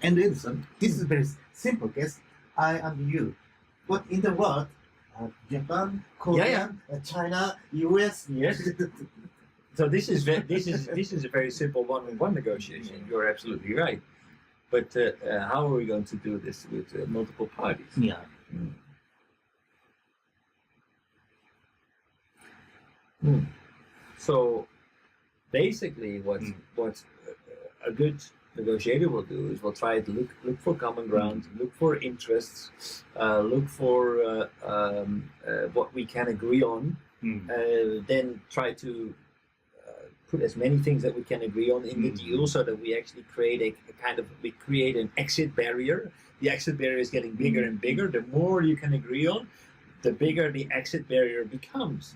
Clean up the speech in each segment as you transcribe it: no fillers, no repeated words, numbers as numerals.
And Edison, this is very simple case. I and you. What in the world? Japan, Korea, China, US. Yes. So this is a very simple one-on-one negotiation. You're absolutely right. But how are we going to do this with multiple parties? Yeah. So basically, what a good negotiator will do is will try to look for common ground, look for interests, look for what we can agree on, then try to put as many things that we can agree on in the deal, so that we actually create we create an exit barrier. The exit barrier is getting bigger and bigger. The more you can agree on, the bigger the exit barrier becomes.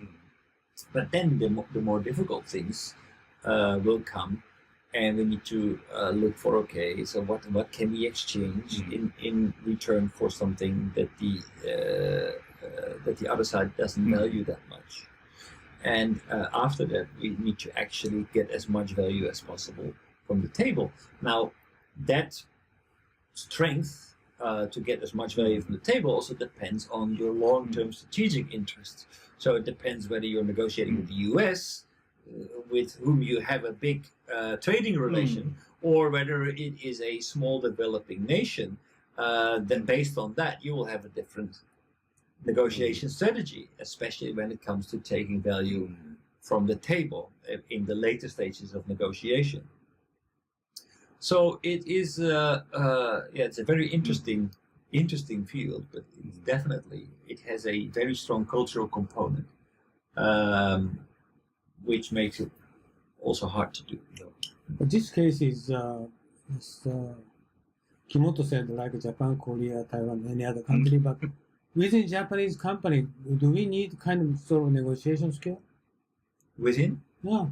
But then the more difficult things will come, and we need to look for, okay, so what can we exchange in return for something that the other side doesn't value that much. And after that, we need to actually get as much value as possible from the table. Now, that strength to get as much value from the table also depends on your long-term strategic interests. So it depends whether you're negotiating with the US, with whom you have a big trading relation, or whether it is a small developing nation. Then based on that, you will have a different negotiation strategy, especially when it comes to taking value from the table in the later stages of negotiation. So it is, it's a very interesting field, but it's definitely, it has a very strong cultural component, which makes it also hard to do. But this case is Kimoto said, like Japan, Korea, Taiwan, any other country, but within Japanese company, do we need kind of sort of negotiation skill? Within? Yeah.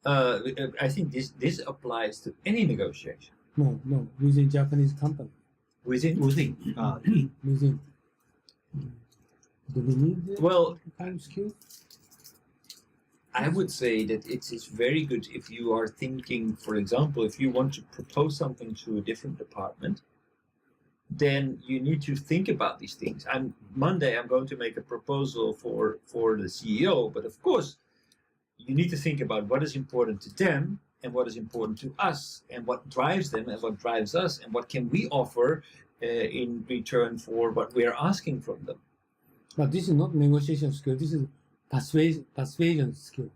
I think this applies to any negotiation. No, within Japanese company. Within? Within. Do we need that kind of skill? I would say that it is very good if you are thinking, for example, if you want to propose something to a different department, then you need to think about these things. Monday I'm going to make a proposal for the CEO, but of course you need to think about what is important to them and what is important to us, and what drives them and what drives us, and what can we offer in return for what we are asking from them. But this is not negotiation skill. This is persuasion skill.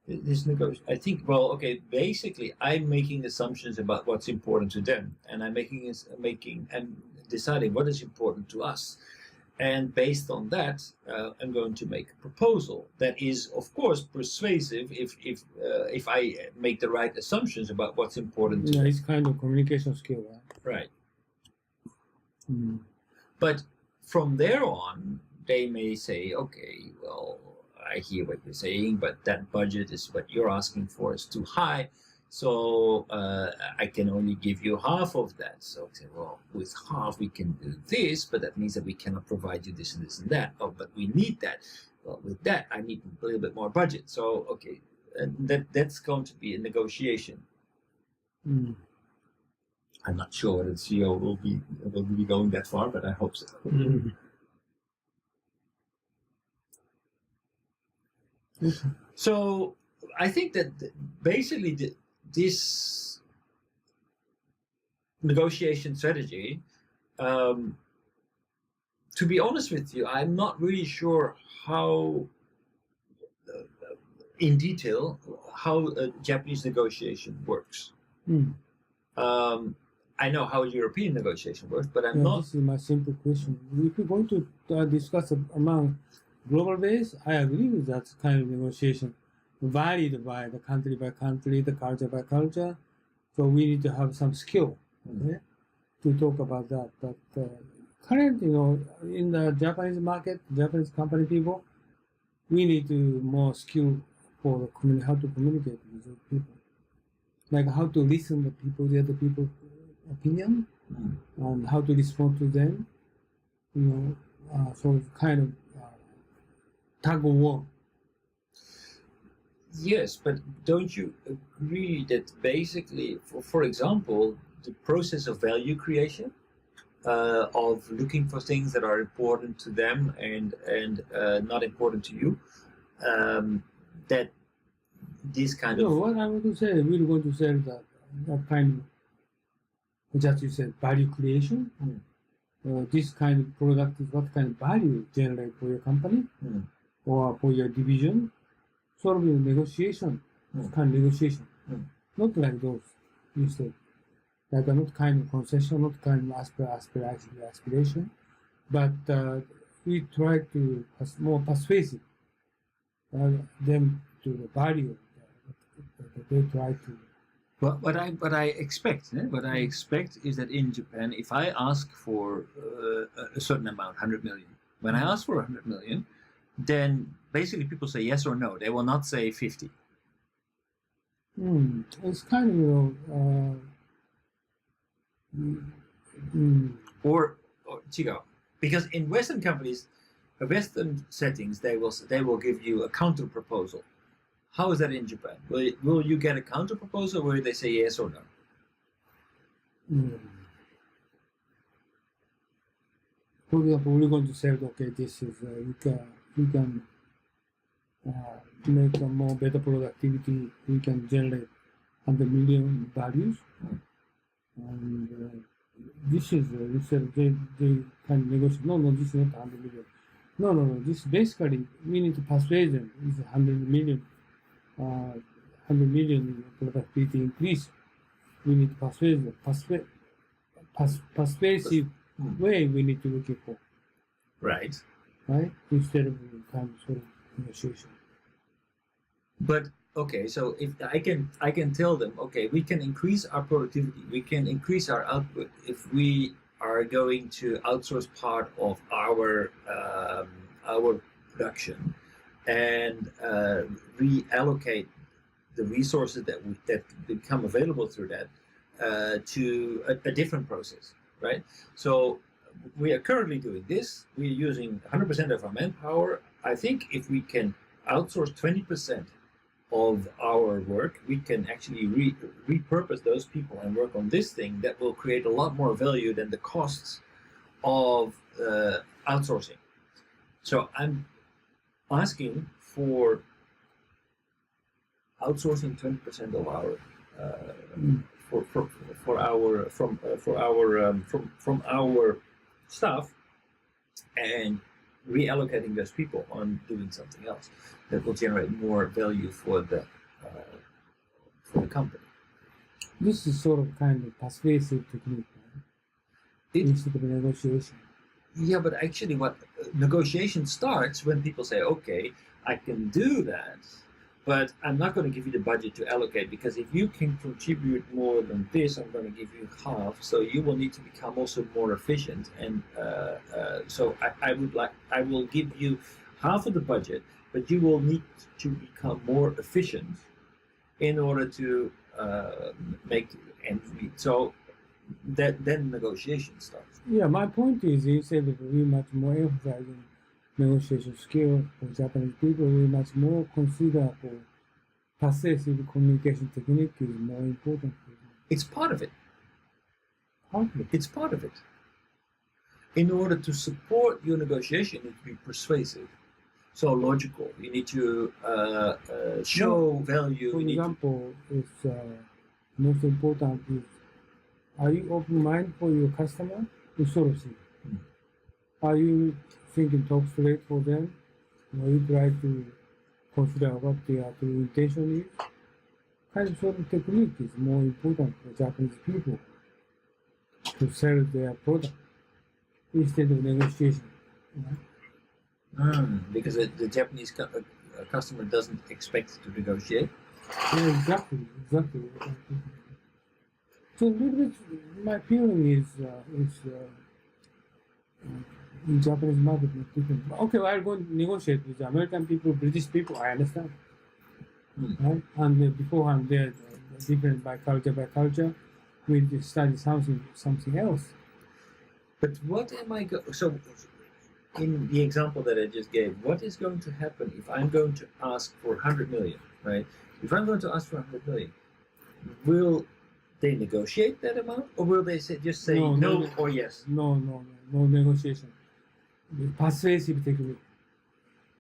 I think, well, okay, basically I'm making assumptions about what's important to them, and I'm deciding what is important to us. And based on that, I'm going to make a proposal that is, of course, persuasive if I make the right assumptions about what's important to them. It's kind of communication skill, right? But from there on, they may say, okay, well, I hear what you're saying, but that budget is what you're asking for is too high, so I can only give you half of that. So I say, well, with half we can do this, but that means that we cannot provide you this and this and that. Oh, but we need that. Well, with that, I need a little bit more budget. So, okay, and that's going to be a negotiation. I'm not sure whether the CEO will be going that far, but I hope so. So I think that basically this negotiation strategy, to be honest with you, I'm not really sure how, in detail, how a Japanese negotiation works. I know how European negotiation works, but I'm not. This is my simple question. If we're going to discuss among global base, I agree with that kind of negotiation, varied by the country, the culture by culture. So we need to have some skill to talk about that. But currently, in the Japanese market, Japanese company people, we need to more skill for how to communicate with those people, like how to listen to people, the other people's opinion, and how to respond to them. So kind of tug of war. Yes, but don't you agree that basically, for example, the process of value creation, of looking for things that are important to them and not important to you, that this kind No, of what I want to say, we're going to say that kind of, just you said, value creation. This kind of product is what kind of value generate for your company or for your division. Sort of negotiation, kind of negotiation. Not like those you said. Like not kind of concession, not kind of aspiration, but we try to more persuasive them to the value that they try to. what I expect is that in Japan, if I ask for a certain amount, 100 million, when I ask for 100 million, then basically people say yes or no. They will not say 50. It's kind of Or chiga, because in Western companies, Western settings, they will give you a counter proposal. How is that in Japan? Will you get a counter proposal where they say yes or no? For example, we're going to say, okay, this is we can make a more better productivity. We can generate 100 million values, and this is we said they can negotiate. No, this is not 100 million. No. This basically we need to persuade them. It's 100 million. 100 million productivity increase. We need to persuade them. Persuasive way we need to look it for. Right. Instead of kind of sort of negotiation. But okay, so if I can tell them, okay, we can increase our productivity, we can increase our output if we are going to outsource part of our production and reallocate the resources that become available through that to a different process, right? So we are currently doing this. We're using 100% of our manpower. I think if we can outsource 20% of our work, we can actually repurpose those people and work on this thing that will create a lot more value than the costs of outsourcing. So I'm asking for outsourcing 20% of our from our staff and reallocating those people on doing something else that will generate more value for the company. This is sort of kind of persuasive technique, right? Instead of negotiation. Yeah, but actually, what negotiation starts when people say, "Okay, I can do that, but I'm not going to give you the budget to allocate because if you can contribute more than this, I'm going to give you half. So you will need to become also more efficient. And so I will give you half of the budget, but you will need to become more efficient in order to make ends meet." So then negotiation starts. Yeah, my point is, instead of very much more emphasizing negotiation skill for Japanese people, we much more consider for persuasive communication technique is more important. It's part of it. Partly. It's part of it. In order to support your negotiation, you need to be persuasive. So logical. You need to show value. For example, it's most important is, are you open-minded for your customer? You sort of see. Are you thinking talk straight for them? Or you try to consider what their true intention is? Kind of sort of technique is more important for Japanese people to sell their product instead of negotiation. Because the Japanese customer doesn't expect to negotiate. Yeah, exactly. So a little bit, my feeling is in Japanese market is different. Okay, well, I'm going to negotiate with American people, British people. I understand, right? And beforehand, they're different by culture. We just study something else. But what am I so? In the example that I just gave, what is going to happen if I'm going to ask for 100 million, right? If I'm going to ask for 100 million, will they negotiate that amount, or will they just say No, no no. or yes? No negotiation. The persuasive technique.